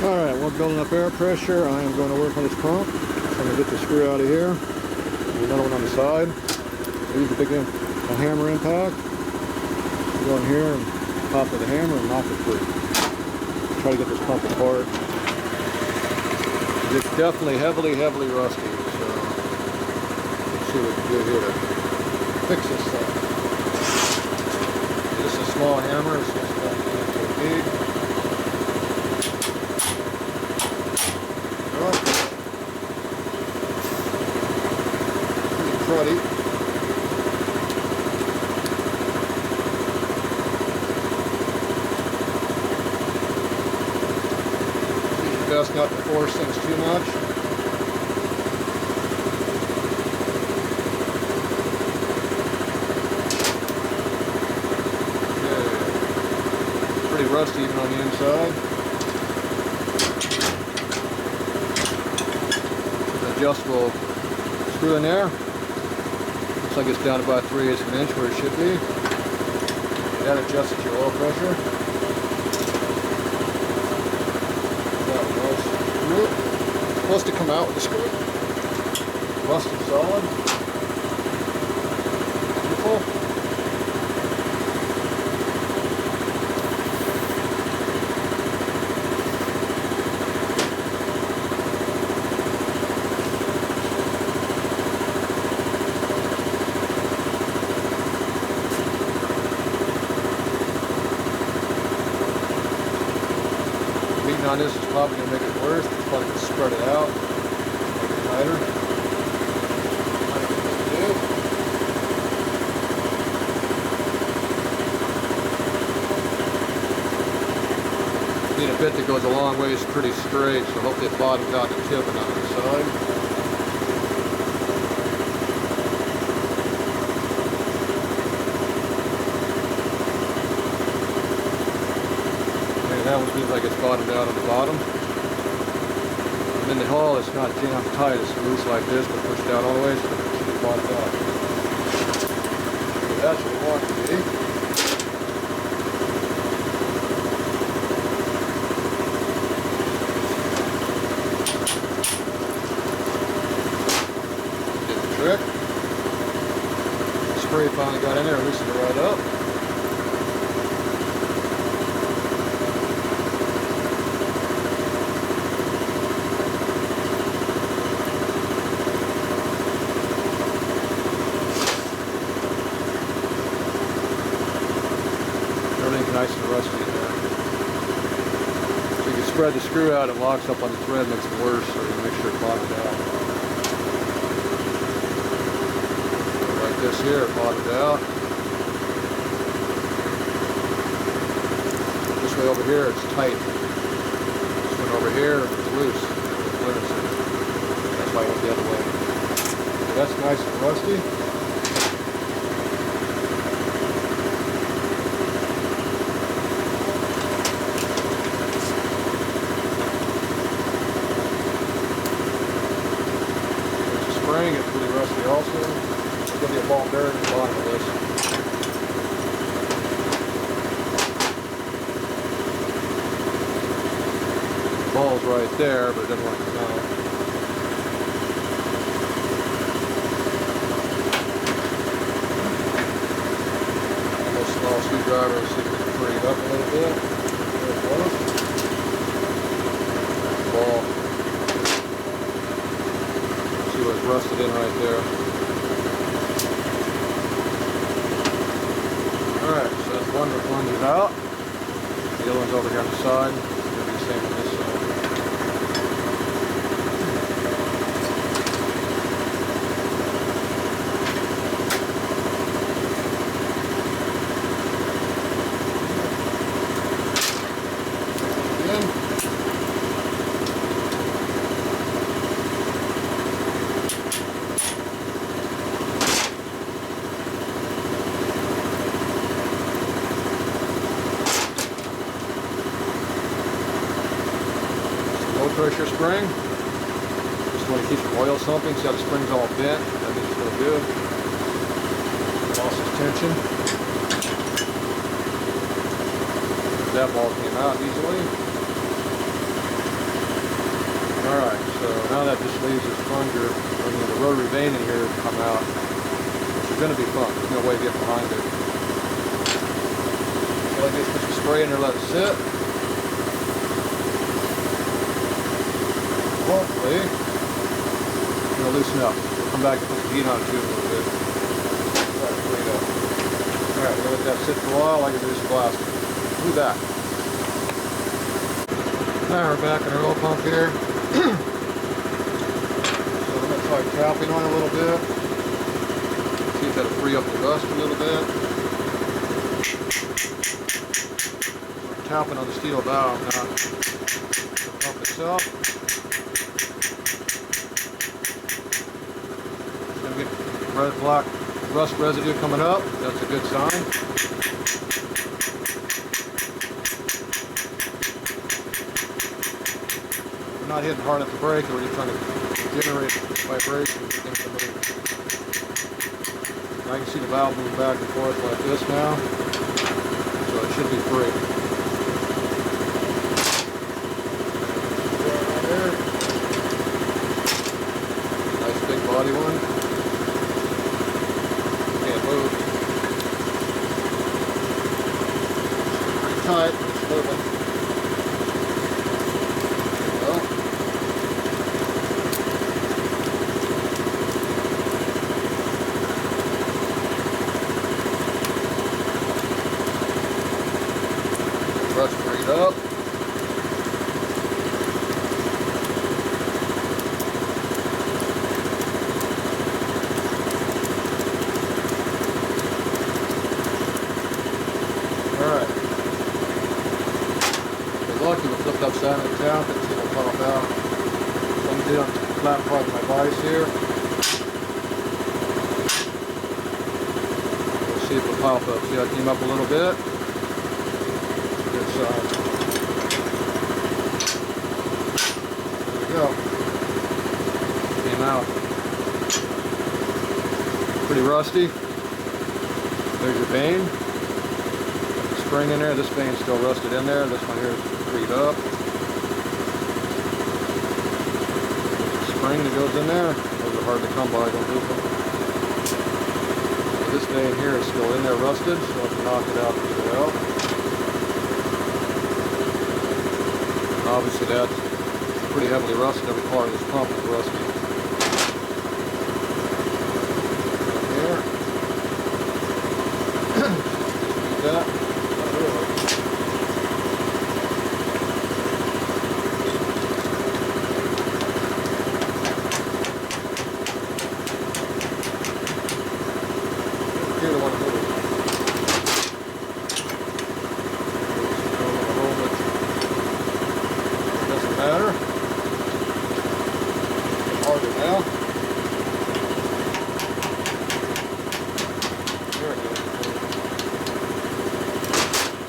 Alright, we're building up air pressure. I am going to work on this pump. So I'm going to get the screw out of here. Another one on the side. Use the big hammer impact. Go in here and pop with the hammer and knock it free. Try to get this pump apart. It's definitely heavily rusty. So let's see what we can do here to fix this thing. This is a small hammer. It's just going into a bead. Pretty cruddy. Best not to force things too much. Okay. Pretty rusty even on the inside. Adjustable screw in there. Looks like it's down about 3/8 of an inch where it should be. That adjusts your oil pressure. Supposed to come out with the screw. Rusted solid. Beautiful. Beating on this is probably going to make it worse. It's probably going to spread it out, make it tighter. Need a bit that goes a long ways pretty straight, so hopefully it bottoms out the tip and on the side. That one seems like it's bottomed out on the bottom. And in the hull, it's not jammed tight, it's loose like this, but pushed out all the way, so it should be bottomed out. So that's what we want to be. Get the trick. The spray finally got in there, loosened it right up. Nice and rusty in there. So you can spread the screw out, it locks up on the thread, makes it worse, so you make sure it bottoms out. Like this here, it bottomed out. This way over here, it's tight. This one over here, it's loose. That's why I went the other way. So that's nice and rusty. It's pretty rusty also. There's going to be a ball bearing at the bottom of this. The ball's right there, but it doesn't want to come out. A little small screwdriver, see if we can free it up a little bit. There it goes. Ball. Was rusted in right there. Alright, so that's one that plunges out. The other one's over here on the side. It's going to be the same on this side. Again. Pressure spring. Just want to keep the oil something. See how the spring's all bent? That means it's no good. Lost its tension. That ball came out easily. that just leaves this plunger, or the rotary vane in here to come out. It's going to be fun. There's no way to get behind it. So I just put some spray in there, let it sit. Hopefully, it'll loosen up. We'll come back and put some heat on it too a little bit. Try to clean up. Alright, we'll let that sit for a while. I can do some blasting. Do that. Now we're back in our oil pump here. So I'm going to try tapping on it a little bit. See if that'll free up the rust a little bit. I'm tapping on the steel valve, not the pump itself. It's going to get red black rust residue coming up. That's a good sign. We're not hitting hard enough to brake, we're just trying to generate vibration and things to move. I can see the valve moving back and forth like this now, so it should be free. There. Nice big body one. Can't move. Pretty tight, but it's moving. Rust freed up. Alright. If you're lucky, we'll flip upside down and see it'll pop out. So I'm going to do it on the flat part of my vise here. We'll see if it'll pop up. See how it came up a little bit? Good side. There we go. Came out. Pretty rusty. There's your vane. Got the spring in there. This vane's still rusted in there. This one here is freed up. There's a spring that goes in there. Those are hard to come by. Don't lose them. So this vane here is still in there rusted, so I can knock it out and get it out. Obviously that's pretty heavily rusted. Every part of this pump is rusty. There. Just beat that. Not really. Here the one to move. Matter. Harder now. There it goes.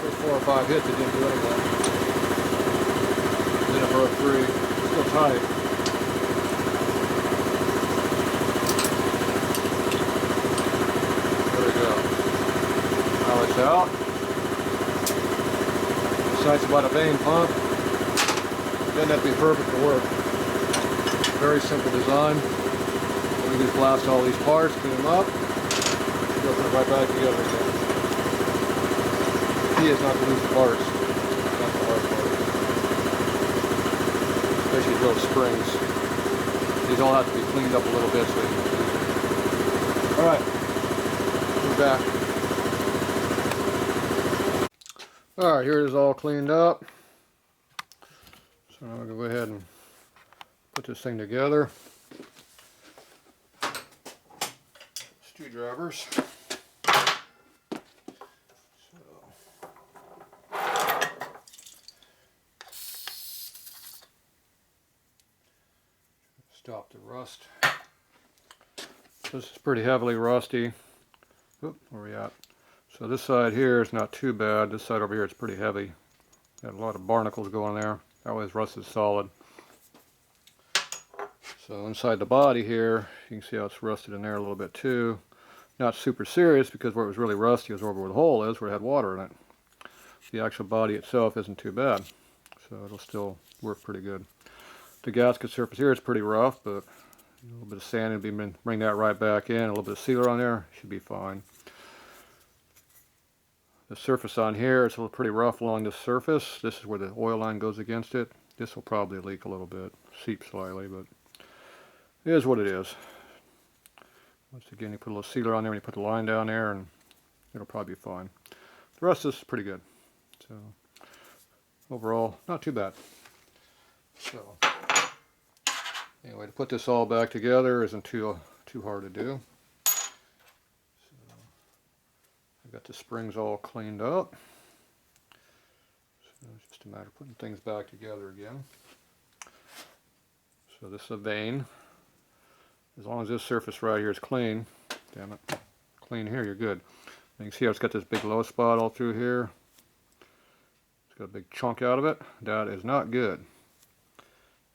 First 4 or 5 hits, it didn't do anything. Then it broke free. It's still tight. There we go. Now it's out. Besides about a vane pump. Doesn't have to be perfect to work. Very simple design. We just blast all these parts, clean them up, go put it right back together again. The key is not to lose the parts. That's the hard part. Especially those springs. These all have to be cleaned up a little bit so you can use them. Alright, we're back. Alright, here it is all cleaned up. So I'm going to go ahead and put this thing together. Screwdrivers. So stop the rust. This is pretty heavily rusty. Oop, where are we at? So this side here is not too bad. This side over here is pretty heavy. Got a lot of barnacles going there. That way this rust is solid. So inside the body here, you can see how it's rusted in there a little bit too. Not super serious because where it was really rusty was over where the hole is, where it had water in it. The actual body itself isn't too bad. So it'll still work pretty good. The gasket surface here is pretty rough, but a little bit of sand and bring that right back in. A little bit of sealer on there should be fine. The surface on here, it's a little pretty rough along this surface. This is where the oil line goes against it. This will probably leak a little bit, seep slightly, but it is what it is. Once again, you put a little sealer on there when you put the line down there, and it'll probably be fine. The rest of this is pretty good. So overall, not too bad. So anyway, to put this all back together isn't too hard to do. I've got the springs all cleaned up. So it's just a matter of putting things back together again. So this is a vane. As long as this surface right here is clean, damn it, clean here, you're good. And you can see how it's got this big low spot all through here. It's got a big chunk out of it. That is not good.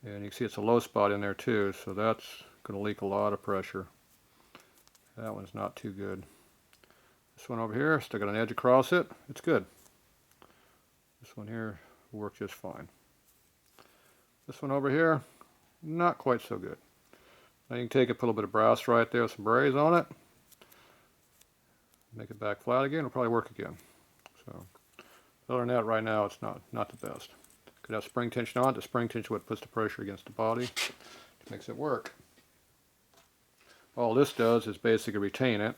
And you can see it's a low spot in there too, so that's going to leak a lot of pressure. That one's not too good. This one over here, still got an edge across it. It's good. This one here will work just fine. This one over here, not quite so good. Now you can take it, put a little bit of brass right there with some braze on it. Make it back flat again, it'll probably work again. So, other than that, right now it's not the best. Could have spring tension on it. The spring tension what puts the pressure against the body. It makes it work. All this does is basically retain it.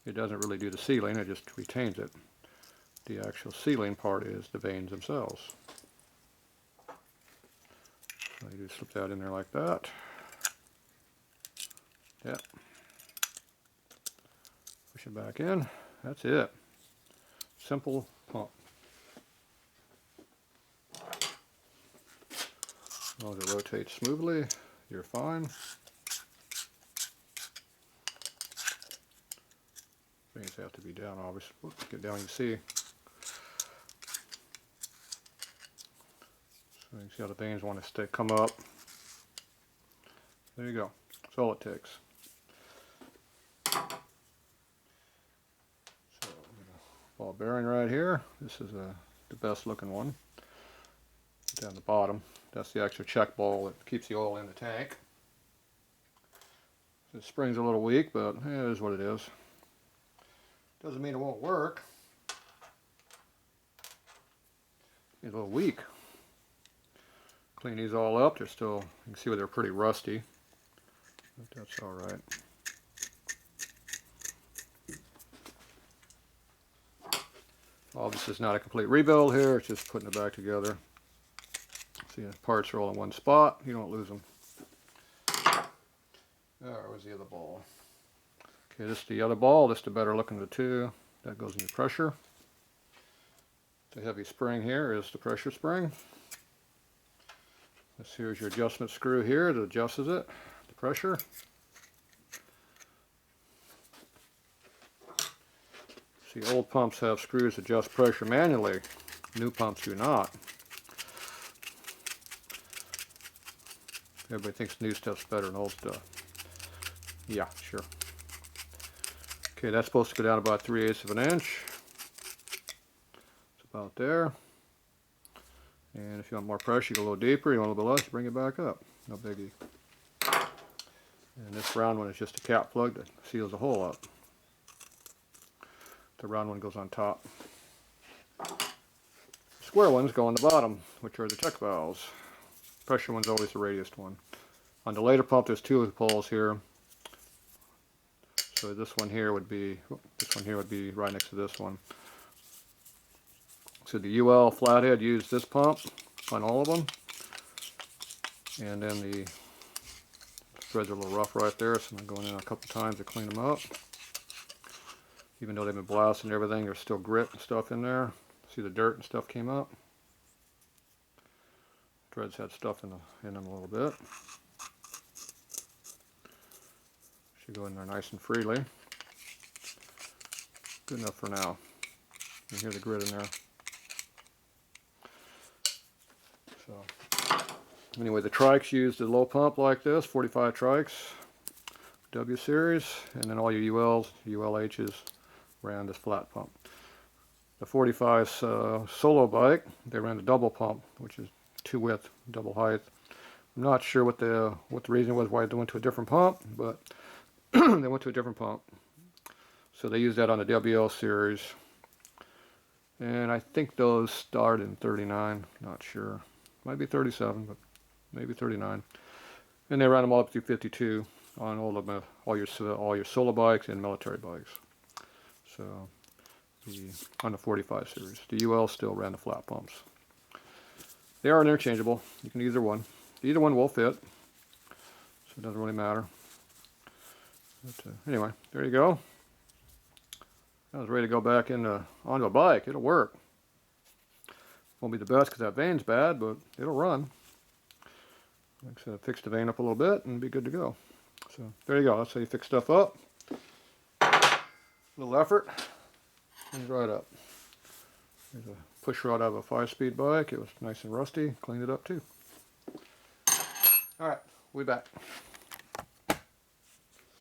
It doesn't really do the sealing, it just retains it. The actual sealing part is the vanes themselves. So you just slip that in there like that. Yep. Push it back in. That's it. Simple pump. As long as it rotates smoothly, you're fine. Things have to be down, obviously. Get down, you see. So you can see how the vanes want to come up. There you go. That's all it takes. So, ball bearing right here. This is the best looking one. Down the bottom. That's the actual check ball that keeps the oil in the tank. The spring's a little weak, but it is what it is. Doesn't mean it won't work. It's a little weak. Clean these all up. They're still, you can see where they're pretty rusty. But that's alright. All this is not a complete rebuild here. It's just putting it back together. See, the parts are all in one spot. You don't lose them. Where's the other ball? Okay, this is the other ball. This is the better looking of the two. That goes in your pressure. The heavy spring here is the pressure spring. This here is your adjustment screw here that adjusts it, the pressure. See, old pumps have screws that adjust pressure manually. New pumps do not. Everybody thinks new stuff's better than old stuff. Yeah, sure. Okay, that's supposed to go down about 3/8 of an inch. It's about there. And if you want more pressure, you go a little deeper. You want a little bit less, you bring it back up. No biggie. And this round one is just a cap plug that seals the hole up. The round one goes on top. Square ones go on the bottom, which are the check valves. Pressure one's always the radiused one. On the later pump, there's two poles here. So this one here would be right next to this one. So the UL flathead used this pump on all of them. And then the threads are a little rough right there, so I'm going in a couple times to clean them up. Even though they've been blasted and everything, there's still grit and stuff in there. See the dirt and stuff came up. Threads had stuff in them a little bit. Should go in there nice and freely. Good enough for now. You can hear the grit in there. So, anyway, the trikes used a low pump like this, 45 trikes, W series, and then all your ULs, ULHs ran this flat pump. The 45 solo bike, they ran the double pump, which is two width, double height. I'm not sure what the reason was why they went to a different pump, but they went to a different pump. So they used that on the WL series. And I think those start in 39, not sure. Might be 37, but maybe 39. And they ran them all up through 52 on all your solo bikes and military bikes. So on the 45 series, the UL still ran the flat pumps. They are interchangeable. You can either one. Either one will fit, so it doesn't really matter. But anyway, there you go. I was ready to go back onto a bike. It'll work. Won't be the best because that vane's bad, but it'll run. Like I said, fix the vane up a little bit and be good to go. So there you go. That's how you fix stuff up. Little effort. Cleaned right up. There's a push rod out of a 5-speed bike. It was nice and rusty. Cleaned it up too. All right, we'll be back.